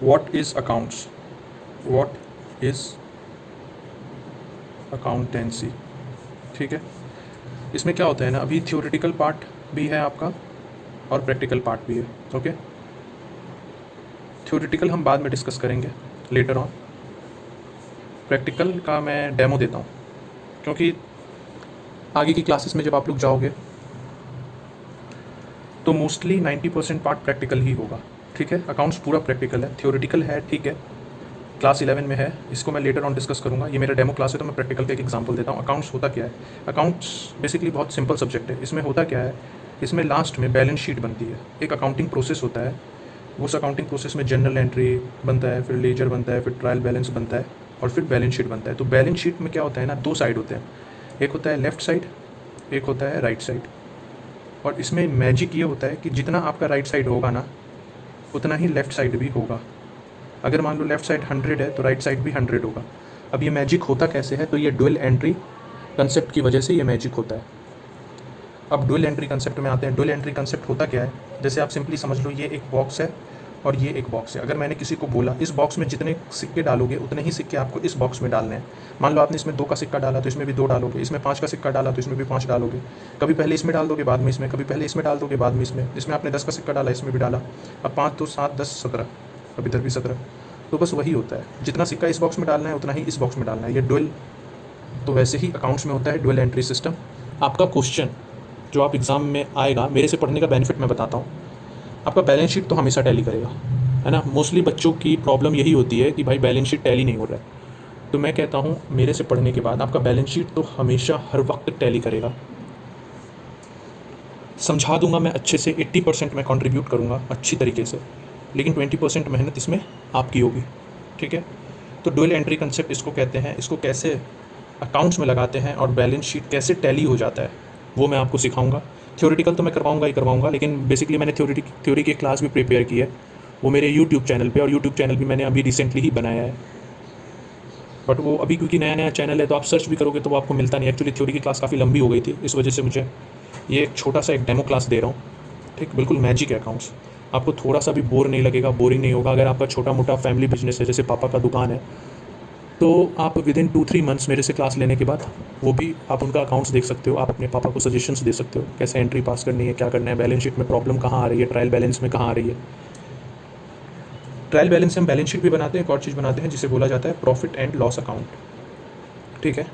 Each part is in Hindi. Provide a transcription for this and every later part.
What is accounts, what is accountancy. ठीक है, इसमें क्या होता है ना, अभी थियोरेटिकल पार्ट भी है आपका और प्रैक्टिकल पार्ट भी है। ओके, थियोरेटिकल हम बाद में डिस्कस करेंगे लेटर ऑन, प्रैक्टिकल का मैं डेमो देता हूँ, क्योंकि आगे की क्लासेस में जब आप लोग जाओगे तो मोस्टली 90% पार्ट प्रैक्टिकल ही होगा। ठीक है, अकाउंट्स पूरा प्रैक्टिकल है, थियोरेटिकल है, ठीक है, क्लास 11 में है, इसको मैं लेटर ऑन डिस्कस करूँगा। ये मेरा डेमो क्लास है तो मैं प्रैक्टिकल का एक एग्जांपल देता हूँ। अकाउंट्स होता क्या है, अकाउंट्स बेसिकली बहुत सिंपल सब्जेक्ट है। इसमें होता क्या है, इसमें लास्ट में बैलेंस शीट बनती है, एक अकाउंटिंग प्रोसेस होता है। उस अकाउंटिंग प्रोसेस में जनरल एंट्री बनता है, फिर लेजर बनता है, फिर ट्रायल बैलेंस बनता है और फिर बैलेंस शीट बनता है। तो बैलेंस शीट में क्या होता है ना, दो साइड होते हैं, एक होता है लेफ्ट साइड, एक होता है राइट साइड। और इसमें मैजिक ये होता है कि जितना आपका राइट साइड होगा ना, उतना ही लेफ़्ट साइड भी होगा। अगर मान लो लेफ़्ट साइड 100 है तो राइट साइड भी 100 होगा। अब ये मैजिक होता कैसे है, तो ये डुअल एंट्री कंसेप्ट की वजह से ये मैजिक होता है। अब डुअल एंट्री कंसेप्ट में आते हैं। डुअल एंट्री कंसेप्ट होता क्या है, जैसे आप सिंपली समझ लो, ये एक बॉक्स है और ये एक बॉक्स है। अगर मैंने किसी को बोला इस बॉक्स में जितने सिक्के डालोगे उतने ही सिक्के आपको इस बॉक्स में डालने हैं। मान लो आपने इसमें 2 का सिक्का डाला तो इसमें भी 2 डालोगे, इसमें 5 का सिक्का डाला तो इसमें भी 5 डालोगे। कभी पहले इसमें डाल दोगे बाद में इसमें, कभी पहले इसमें डाल दोगे बाद में इसमें। इसमें आपने 10 का सिक्का डाला, इसमें भी डाला। अब 5 2 7 10 17, अब इधर भी 17। तो बस वही होता है, जितना सिक्का इस बॉक्स में डालना है उतना ही इस बॉक्स में डालना है, ये डुअल। तो वैसे ही अकाउंट्स में होता है डुअल एंट्री सिस्टम। आपका क्वेश्चन जो आप एग्ज़ाम में आएगा, मेरे से पढ़ने का बेनिफिट मैं बताता हूँ। आपका बैलेंस शीट तो हमेशा टैली करेगा, है ना। मोस्टली बच्चों की प्रॉब्लम यही होती है कि भाई बैलेंस शीट टैली नहीं हो रहा है। तो मैं कहता हूँ मेरे से पढ़ने के बाद आपका बैलेंस शीट तो हमेशा हर वक्त टैली करेगा। समझा दूंगा मैं अच्छे से, 80% मैं कंट्रीब्यूट करूँगा अच्छी तरीके से, लेकिन 20% मेहनत इसमें आपकी होगी। ठीक है, तो डुअल एंट्री कंसेप्ट इसको कहते हैं। इसको कैसे अकाउंट्स में लगाते हैं और बैलेंस शीट कैसे टैली हो जाता है वो मैं आपको सिखाऊंगा। थ्योरेटिकल तो मैं करवाऊंगा ही करवाऊंगा, लेकिन बेसिकली मैंने थ्योरी की क्लास भी प्रिपेयर की है, वो मेरे यूट्यूब चैनल पे, और यूट्यूब चैनल भी मैंने अभी रिसेंटली ही बनाया है। बट वो अभी क्योंकि नया नया चैनल है तो आप सर्च भी करोगे तो वो आपको मिलता नहीं। एक्चुअली थ्योरी की क्लास काफ़ी लंबी हो गई थी, इस वजह से मुझे ये एक छोटा सा एक डेमो क्लास दे रहा हूँ। ठीक, बिल्कुल मैजिक है अकाउंट्स, आपको थोड़ा सा भी बोर नहीं लगेगा, बोरिंग नहीं होगा। अगर आपका छोटा मोटा फैमिली बिजनेस है, जैसे पापा का दुकान है, तो आप विदिन 2-3 मंथ्स मेरे से क्लास लेने के बाद वो भी आप उनका अकाउंट्स देख सकते हो। आप अपने पापा को सजेशंस दे सकते हो, कैसे एंट्री पास करनी है, क्या करना है, बैलेंस शीट में प्रॉब्लम कहाँ आ रही है, ट्रायल बैलेंस में कहाँ आ रही है। ट्रायल बैलेंस से हम बैलेंस शीट भी बनाते हैं, एक और चीज़ बनाते हैं जिसे बोला जाता है प्रॉफिट एंड लॉस अकाउंट। ठीक है,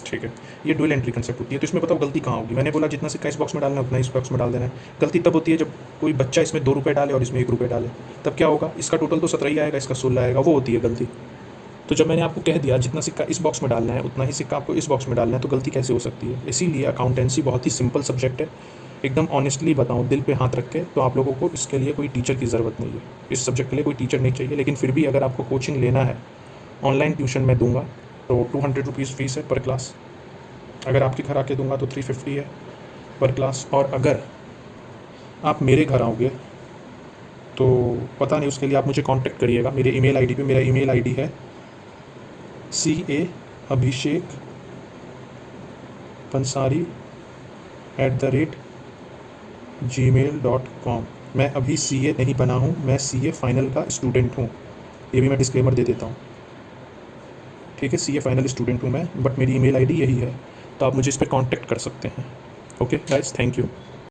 ठीक है, ये डुअल एंट्री कंसेप्ट होती है। तो इसमें बताओ गलती कहाँ होगी। मैंने बोला जितना सिक्का इस बॉक्स में डालना है उतना इस बॉक्स में डाल देना है। गलती तब होती है जब कोई बच्चा इसमें 2 रुपये डाले और इसमें 1 रुपये डाले, तब क्या होगा, इसका टोटल तो 17 ही आएगा, इसका 16 आएगा, वो होती है गलती। तो जब मैंने आपको कह दिया जितना सिक्का इस बॉक्स में डालना है उतना ही सिक्का आपको इस बॉक्स में डालना है, तो गलती कैसे हो सकती है। इसीलिए अकाउंटेंसी बहुत ही सिंपल सब्जेक्ट है, एकदम ऑनेस्टली बताऊँ दिल पे हाथ रख के, तो आप लोगों को इसके लिए कोई टीचर की ज़रूरत नहीं है, इस सब्जेक्ट के लिए कोई टीचर नहीं चाहिए। लेकिन फिर भी अगर आपको कोचिंग लेना है, ऑनलाइन ट्यूशन मैं दूंगा, तो 200 रुपीज़ फ़ीस है पर क्लास। अगर आपके घर आके दूंगा तो 350 है पर क्लास। और अगर आप मेरे घर आओगे तो पता नहीं, उसके लिए आप मुझे कांटेक्ट करिएगा मेरे ईमेल आईडी पे। मेरा ईमेल आईडी है caabhishekpansari@gmail.com। मैं अभी CA नहीं बना हूँ, मैं CA फाइनल का स्टूडेंट हूँ, ये भी मैं डिस्क्लेमर दे देता हूँ। ठीक है, CA फाइनल स्टूडेंट हूँ मैं, बट मेरी ईमेल आईडी यही है, तो आप मुझे इस पर कांटेक्ट कर सकते हैं। Okay guys, thank you.